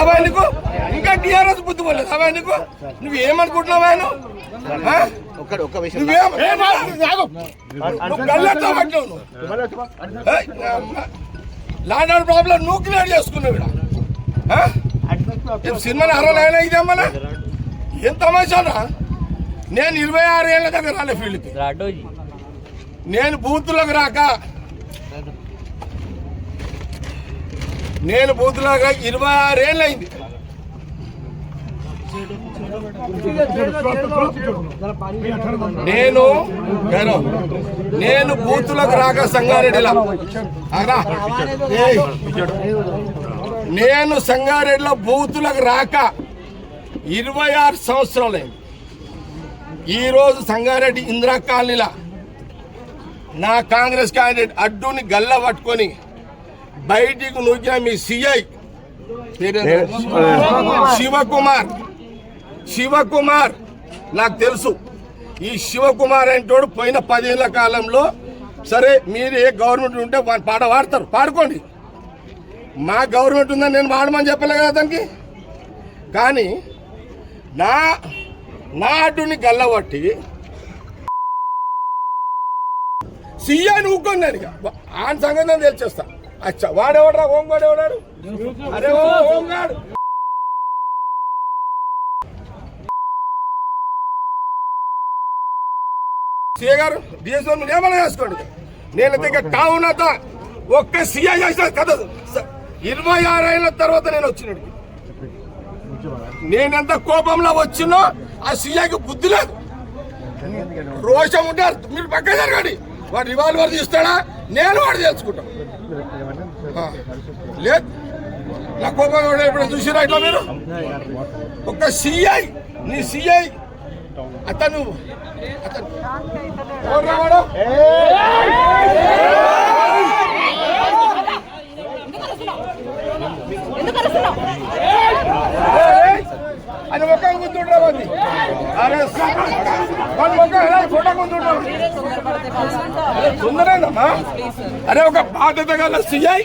రావా నీకు ఇంకా టీఆర్ఎస్ బుద్ధి పోలేదు రావా నీకు నువ్వేమనుకుంటున్నావా లాండ్ ప్రాబ్లం నువ్వు క్లియర్ చేసుకున్నావు సినిమాని అరవైనా ఇదేమన్నా ఏం తమాషానా నేను 26 ఏళ్ళ దగ్గర రాలే ఫీల్డ్కి నేను బూత్లోకి రాక 26 ఏళ్ళు అయింది నేను బూత్లోకి రాక సంగారెడ్డిలో నేను సంగారెడ్డిలో బూత్లోకి రాక 26 సంవత్సరాలైంది. ఈరోజు సంగారెడ్డి ఇందిరా కాలనీలా నా కాంగ్రెస్ క్యాండిడేట్ అడ్డుని గల్ల పట్టుకొని బయటికి నూకిన మీ సిఐ శివకుమార్ నాకు తెలుసు. ఈ శివకుమార్ అంటోడు పోయిన 10 ఏళ్ల కాలంలో సరే మీరు ఏ గవర్నమెంట్ ఉంటే పాట పాడతారు పాడుకోండి, మా గవర్నమెంట్ ఉందని నేను పాడమని చెప్పలే కదా దానికి. కానీ నా అడ్డుని గల్లబట్టి సీఐ ఊకొన్నాను ఆయన సంగతి నేను తెలిచేస్తా. అచ్చా వాడెవడరా హోంగాడు ఎవడాడు? అరే హోంగాడు సీఏ గారు డిఎస్ఓ ఏమైనా చేసుకోండి. నేను దగ్గర కావునత ఒక్క సీఐ చేసిన కదా 26 ఏళ్ళ తర్వాత నేను వచ్చినాడు. నేనెంత కోపంలో వచ్చినో ఆ సీఐకి బుద్ధి లేదు, రోషం ఉంటారు. మీరు పక్క జరగండి, వాడు రివాల్వర్ తీస్తాడా నేను వాడు తెలుసుకుంటాం. లేదు నా కోపం ఇప్పుడు చూసిరా ఇట్లా మీరు ఒక సీఐ నీ సీఐ అతను అది మొక్క గుంతుంటావు అది అరే మొక్క ఫోటో గుంతుంటావు సుందరేనమ్మా. అరే ఒక బాధ్యత గల సిఐ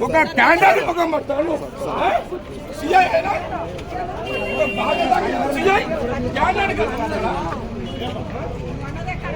ఒక క్యాండర్ ఒక సిఐ బాధ్యత సిఐ క్యాండర్